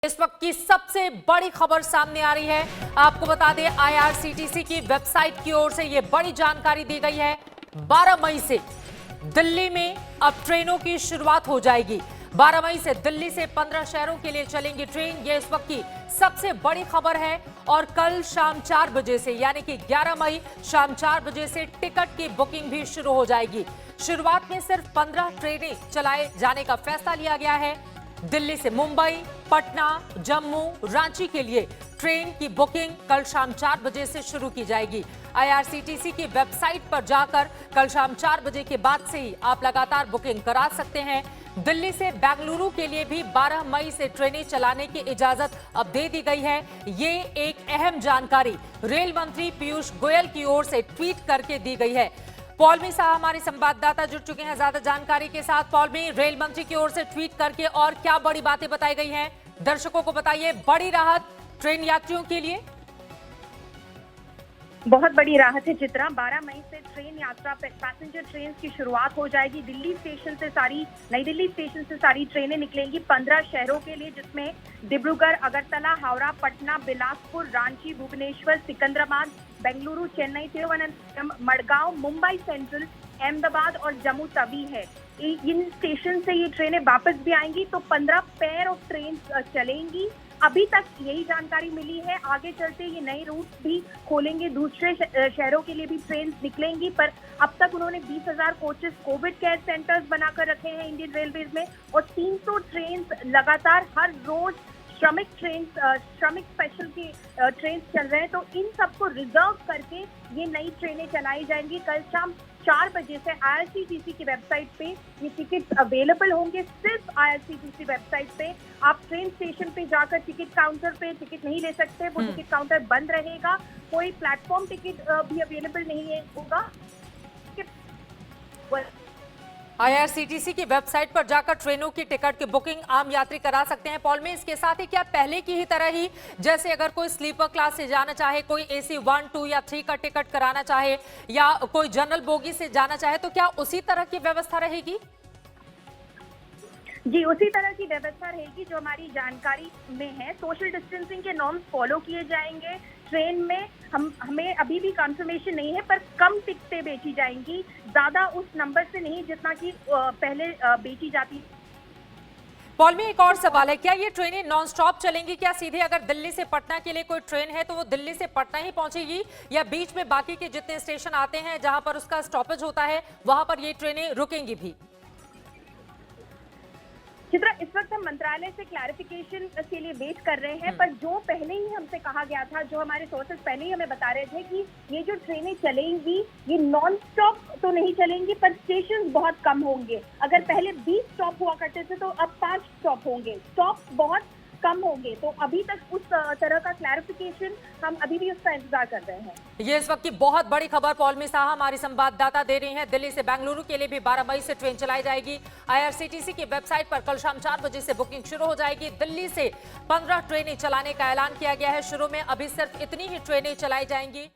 इस वक्त की सबसे बड़ी खबर सामने आ रही है। आपको बता दें, आईआरसीटीसी की वेबसाइट की ओर से यह बड़ी जानकारी दी गई है। 12 मई से दिल्ली में अब ट्रेनों की शुरुआत हो जाएगी। 12 मई से दिल्ली से 15 शहरों के लिए चलेंगी ट्रेन। यह इस वक्त की सबसे बड़ी खबर है। और कल शाम 4 बजे से यानी कि 11 मई शाम 4 बजे से टिकट की बुकिंग भी शुरू हो जाएगी। शुरुआत में सिर्फ 15 ट्रेनें चलाए जाने का फैसला लिया गया है। दिल्ली से मुंबई, पटना, जम्मू, रांची के लिए ट्रेन की बुकिंग कल शाम 4 बजे से शुरू की जाएगी। आईआरसीटीसी की वेबसाइट पर जाकर कल शाम 4 बजे के बाद से ही आप लगातार बुकिंग करा सकते हैं। दिल्ली से बेंगलुरु के लिए भी 12 मई से ट्रेनें चलाने की इजाजत अब दे दी गई है। ये एक अहम जानकारी रेल मंत्री पीयूष गोयल की ओर से ट्वीट करके दी गई है। पॉलमी साहब हमारे संवाददाता जुड़ चुके हैं ज्यादा जानकारी के साथ। पॉलमी, रेल मंत्री की ओर से ट्वीट करके और क्या बड़ी बातें बताई गई हैं, दर्शकों को बताइए। बड़ी राहत ट्रेन यात्रियों के लिए। बहुत बड़ी राहत है चित्रा। 12 मई से ट्रेन यात्रा पैसेंजर ट्रेन की शुरुआत हो जाएगी। नई दिल्ली स्टेशन से सारी ट्रेनें निकलेंगी 15 शहरों के लिए, जिसमें डिब्रूगढ़, अगरतला, हावड़ा, पटना, बिलासपुर, रांची, भुवनेश्वर, सिकंदराबाद, बेंगलुरु, चेन्नई, तिरुवनंतपुरम, मडगांव, मुंबई सेंट्रल, अहमदाबाद और जम्मू तवी है। इन स्टेशन से ये ट्रेनें वापस भी आएंगी। तो 15 पेयर ऑफ ट्रेन चलेंगी। अभी तक यही जानकारी मिली है। आगे चलते ये नए रूट भी खोलेंगे, दूसरे शहरों के लिए भी ट्रेन निकलेंगी। पर अब तक उन्होंने 20,000 कोचेस कोविड केयर सेंटर्स बनाकर रखे हैं इंडियन रेलवेज में, और 300 ट्रेन लगातार हर रोज श्रमिक स्पेशल की ट्रेन चल रहे हैं। तो इन सबको रिजर्व करके ये नई ट्रेनें चलाई जाएंगी। कल शाम 4 बजे से आईआरसीटीसी की वेबसाइट पे ये टिकट अवेलेबल होंगे। सिर्फ आईआरसीटीसी वेबसाइट पे। आप ट्रेन स्टेशन पे जाकर टिकट काउंटर पे टिकट नहीं ले सकते, वो टिकट काउंटर बंद रहेगा। कोई प्लेटफॉर्म टिकट भी अवेलेबल नहीं होगा। आईआरसीटीसी की वेबसाइट पर जाकर ट्रेनों की टिकट की बुकिंग आम यात्री करा सकते हैं। पॉल में इसके साथ ही क्या पहले की ही तरह ही, जैसे अगर कोई स्लीपर क्लास से जाना चाहे, कोई एसी 1, 2 या 3 का टिकट कराना चाहे, या कोई जनरल बोगी से जाना चाहे, तो क्या उसी तरह की व्यवस्था रहेगी? जी, उसी तरह की व्यवस्था रहेगी जो हमारी जानकारी में है। सोशल डिस्टेंसिंग के नॉर्म्स फॉलो किए जाएंगे। ट्रेन में हमें अभी भी कंफर्मेशन नहीं है, पर कम टिकटें बेची जाएंगी, ज्यादा उस नंबर से नहीं जितना कि पहले बेची जाती। पॉल में एक और सवाल है, क्या ये ट्रेनें नॉन स्टॉप चलेंगी? क्या सीधे अगर दिल्ली से पटना के लिए कोई ट्रेन है तो वो दिल्ली से पटना ही पहुंचेगी, या बीच में बाकी के जितने स्टेशन आते हैं जहां पर उसका स्टॉपेज होता है वहां पर ये ट्रेनें रुकेंगी भी? चित्रा, इस वक्त हम मंत्रालय से क्लैरिफिकेशन के लिए वेट कर रहे हैं, पर जो पहले ही हमसे कहा गया था, जो हमारे सोर्सेज पहले ही हमें बता रहे थे कि ये जो ट्रेनें चलेंगी ये नॉन स्टॉप तो नहीं चलेंगी, पर स्टेशन बहुत कम होंगे। अगर पहले 20 स्टॉप हुआ करते थे तो अब 5 स्टॉप होंगे। स्टॉप बहुत कम होंगे। तो अभी तक उस तरह का क्लैरिफिकेशन हम अभी भी उसका इंतजार कर रहे हैं। ये इस वक्त की बहुत बड़ी खबर पॉलमी साहब हमारी संवाददाता दे रही हैं। दिल्ली से बेंगलुरु के लिए भी 12 मई से ट्रेन चलाई जाएगी। आईआरसीटीसी की वेबसाइट पर कल शाम 4 बजे से बुकिंग शुरू हो जाएगी। दिल्ली से 15 ट्रेनें चलाने का ऐलान किया गया है। शुरू में अभी सिर्फ इतनी ही ट्रेनें चलाई जाएंगी।